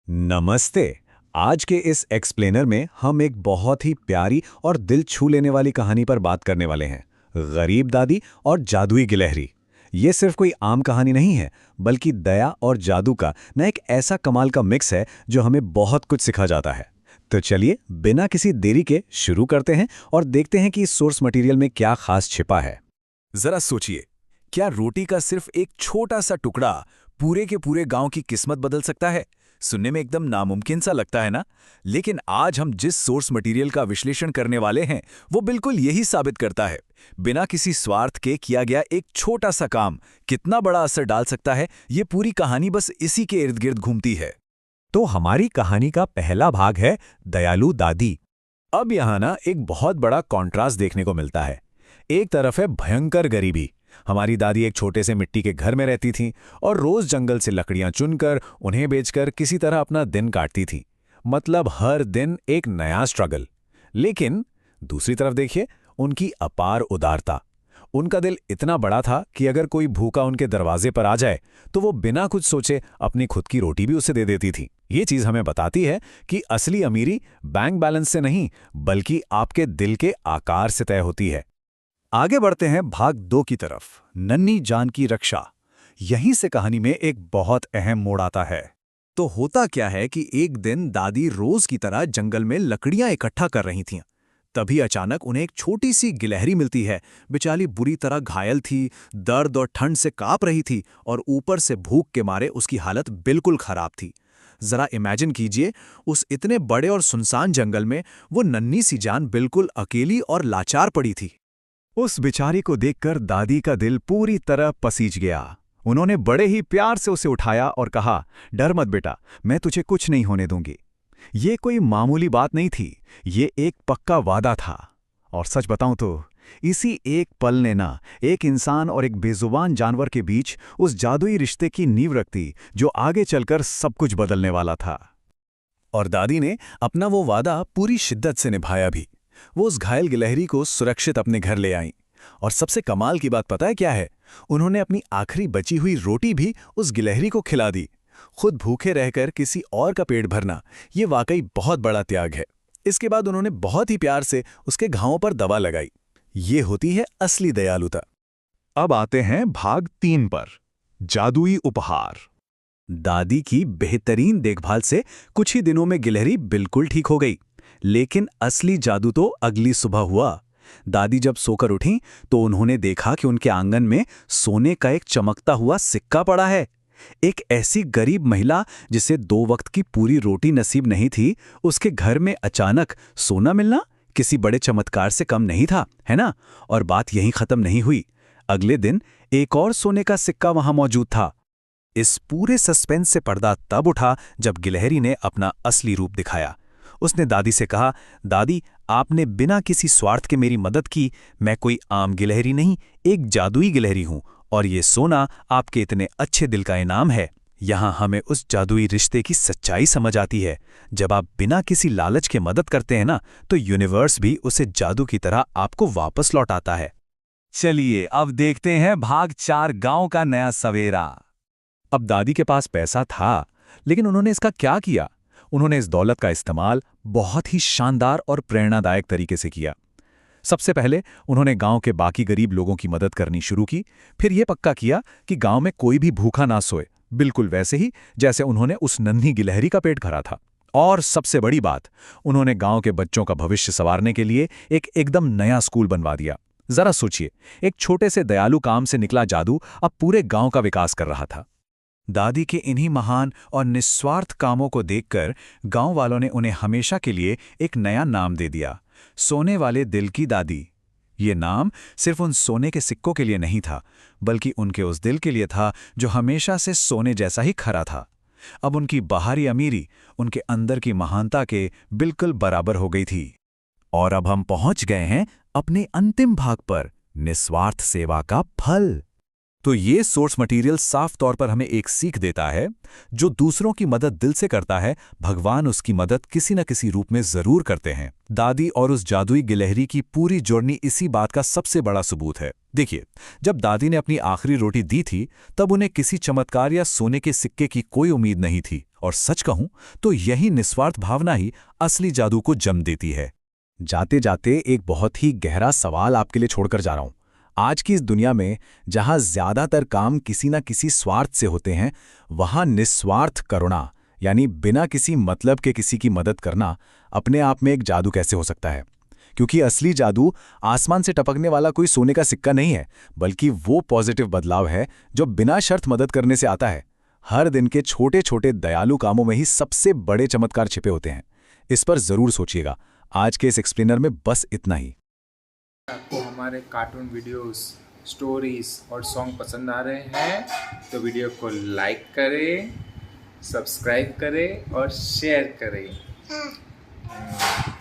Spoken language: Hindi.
नमस्ते। आज के इस एक्सप्लेनर में हम एक बहुत ही प्यारी और दिल छू लेने वाली कहानी पर बात करने वाले हैं। गरीब दादी और जादुई गिलहरी। ये सिर्फ कोई आम कहानी नहीं है, बल्कि दया और जादू का न एक ऐसा कमाल का मिक्स है जो हमें बहुत कुछ सिखा जाता है। तो चलिए बिना किसी देरी के शुरू करते हैं और देखते हैं कि इस सोर्स मटेरियल में क्या खास छिपा है। जरा सोचिए, क्या रोटी का सिर्फ एक छोटा सा टुकड़ा पूरे के पूरे गांव की किस्मत बदल सकता है? सुनने में एकदम नामुमकिन सा लगता है ना? लेकिन आज हम जिस सोर्स मटेरियल का विश्लेषण करने वाले हैं, वो बिल्कुल यही साबित करता है। बिना किसी स्वार्थ के किया गया एक छोटा सा काम कितना बड़ा असर डाल सकता है, ये पूरी कहानी बस इसी के इर्द गिर्द घूमती है। तो हमारी कहानी का पहला भाग है दयालु दादी। अब यहाँ ना एक बहुत बड़ा कॉन्ट्रास्ट देखने को मिलता है। एक तरफ है भयंकर गरीबी। हमारी दादी एक छोटे से मिट्टी के घर में रहती थीं और रोज जंगल से लकड़ियां चुनकर उन्हें बेचकर किसी तरह अपना दिन काटती थीं। मतलब हर दिन एक नया स्ट्रगल। लेकिन दूसरी तरफ देखिए, उनकी अपार उदारता। उनका दिल इतना बड़ा था कि अगर कोई भूखा उनके दरवाजे पर आ जाए तो वो बिना कुछ सोचे अपनी खुद की रोटी भी उसे दे देती थी। ये चीज हमें बताती है कि असली अमीरी बैंक बैलेंस से नहीं, बल्कि आपके दिल के आकार से तय होती है। आगे बढ़ते हैं भाग 2 की तरफ, नन्ही जान की रक्षा। यहीं से कहानी में एक बहुत अहम मोड़ आता है। तो होता क्या है कि एक दिन दादी रोज की तरह जंगल में लकड़ियां इकट्ठा कर रही थीं। तभी अचानक उन्हें एक छोटी सी गिलहरी मिलती है। बेचारी बुरी तरह घायल थी, दर्द और ठंड से कांप रही थी और ऊपर से भूख के मारे उसकी हालत बिल्कुल खराब थी। जरा इमेजिन कीजिए, उस इतने बड़े और सुनसान जंगल में वो नन्ही सी जान बिल्कुल अकेली और लाचार पड़ी थी। उस बेचारी को देखकर दादी का दिल पूरी तरह पसीज गया। उन्होंने बड़े ही प्यार से उसे उठाया और कहा, डर मत बेटा, मैं तुझे कुछ नहीं होने दूंगी। ये कोई मामूली बात नहीं थी, ये एक पक्का वादा था। और सच बताऊं तो इसी एक पल ने ना एक इंसान और एक बेजुबान जानवर के बीच उस जादुई रिश्ते की नींव रख दी जो आगे चलकर सब कुछ बदलने वाला था। और दादी ने अपना वो वादा पूरी शिद्दत से निभाया भी। वो उस घायल गिलहरी को सुरक्षित अपने घर ले आईं। और सबसे कमाल की बात पता है क्या है? उन्होंने अपनी आखिरी बची हुई रोटी भी उस गिलहरी को खिला दी। खुद भूखे रहकर किसी और का पेट भरना, ये वाकई बहुत बड़ा त्याग है। इसके बाद उन्होंने बहुत ही प्यार से उसके घावों पर दवा लगाई। ये होती है असली दयालुता। अब आते हैं भाग 3 पर, जादुई उपहार। दादी की बेहतरीन देखभाल से कुछ ही दिनों में गिलहरी बिल्कुल ठीक हो गई। लेकिन असली जादू तो अगली सुबह हुआ। दादी जब सोकर उठीं तो उन्होंने देखा कि उनके आंगन में सोने का एक चमकता हुआ सिक्का पड़ा है। एक ऐसी गरीब महिला जिसे 2 वक्त की पूरी रोटी नसीब नहीं थी, उसके घर में अचानक सोना मिलना किसी बड़े चमत्कार से कम नहीं था, है ना? और बात यहीं खत्म नहीं हुई। अगले दिन एक और सोने का सिक्का वहां मौजूद था। इस पूरे सस्पेंस से पर्दा तब उठा जब गिलहरी ने अपना असली रूप दिखाया। उसने दादी से कहा, दादी, आपने बिना किसी स्वार्थ के मेरी मदद की। मैं कोई आम गिलहरी नहीं, एक जादुई गिलहरी हूं, और ये सोना आपके इतने अच्छे दिल का इनाम है। यहाँ हमें उस जादुई रिश्ते की सच्चाई समझ आती है। जब आप बिना किसी लालच के मदद करते हैं ना, तो यूनिवर्स भी उसे जादू की तरह आपको वापस लौटाता है। चलिए अब देखते हैं भाग 4, गांव का नया सवेरा। अब दादी के पास पैसा था, लेकिन उन्होंने इसका क्या किया? उन्होंने इस दौलत का इस्तेमाल बहुत ही शानदार और प्रेरणादायक तरीके से किया। सबसे पहले उन्होंने गांव के बाकी गरीब लोगों की मदद करनी शुरू की। फिर यह पक्का किया कि गांव में कोई भी भूखा ना सोए, बिल्कुल वैसे ही जैसे उन्होंने उस नन्ही गिलहरी का पेट भरा था। और सबसे बड़ी बात, उन्होंने गांव के बच्चों का भविष्य संवारने के लिए एक एकदम नया स्कूल बनवा दिया। जरा सोचिए, एक छोटे से दयालु काम से निकला जादू अब पूरे गांव का विकास कर रहा था। दादी के इन्हीं महान और निस्वार्थ कामों को देखकर गांव वालों ने उन्हें हमेशा के लिए एक नया नाम दे दिया, सोने वाले दिल की दादी। ये नाम सिर्फ उन सोने के सिक्कों के लिए नहीं था, बल्कि उनके उस दिल के लिए था जो हमेशा से सोने जैसा ही खरा था। अब उनकी बाहरी अमीरी उनके अंदर की महानता के बिल्कुल बराबर हो गई थी। और अब हम पहुंच गए हैं अपने अंतिम भाग पर, निस्वार्थ सेवा का फल। तो ये सोर्स मटेरियल साफ तौर पर हमें एक सीख देता है, जो दूसरों की मदद दिल से करता है, भगवान उसकी मदद किसी न किसी रूप में जरूर करते हैं। दादी और उस जादुई गिलहरी की पूरी जर्नी इसी बात का सबसे बड़ा सबूत है। देखिए, जब दादी ने अपनी आखिरी रोटी दी थी, तब उन्हें किसी चमत्कार या सोने के सिक्के की कोई उम्मीद नहीं थी। और सच कहूं तो यही निस्वार्थ भावना ही असली जादू को जन्म देती है। जाते जाते एक बहुत ही गहरा सवाल आपके लिए छोड़कर जा रहा हूं। आज की इस दुनिया में जहां ज्यादातर काम किसी ना किसी स्वार्थ से होते हैं, वहां निस्वार्थ करुणा यानी बिना किसी मतलब के किसी की मदद करना अपने आप में एक जादू कैसे हो सकता है? क्योंकि असली जादू आसमान से टपकने वाला कोई सोने का सिक्का नहीं है, बल्कि वो पॉजिटिव बदलाव है जो बिना शर्त मदद करने से आता है। हर दिन के छोटे छोटे दयालु कामों में ही सबसे बड़े चमत्कार छिपे होते हैं। इस पर जरूर सोचिएगा। आज के इस एक्सप्लेनर में बस इतना ही। आपको हमारे कार्टून वीडियोस, स्टोरीज और सॉन्ग पसंद आ रहे हैं तो वीडियो को लाइक करें, सब्सक्राइब करें और शेयर करें।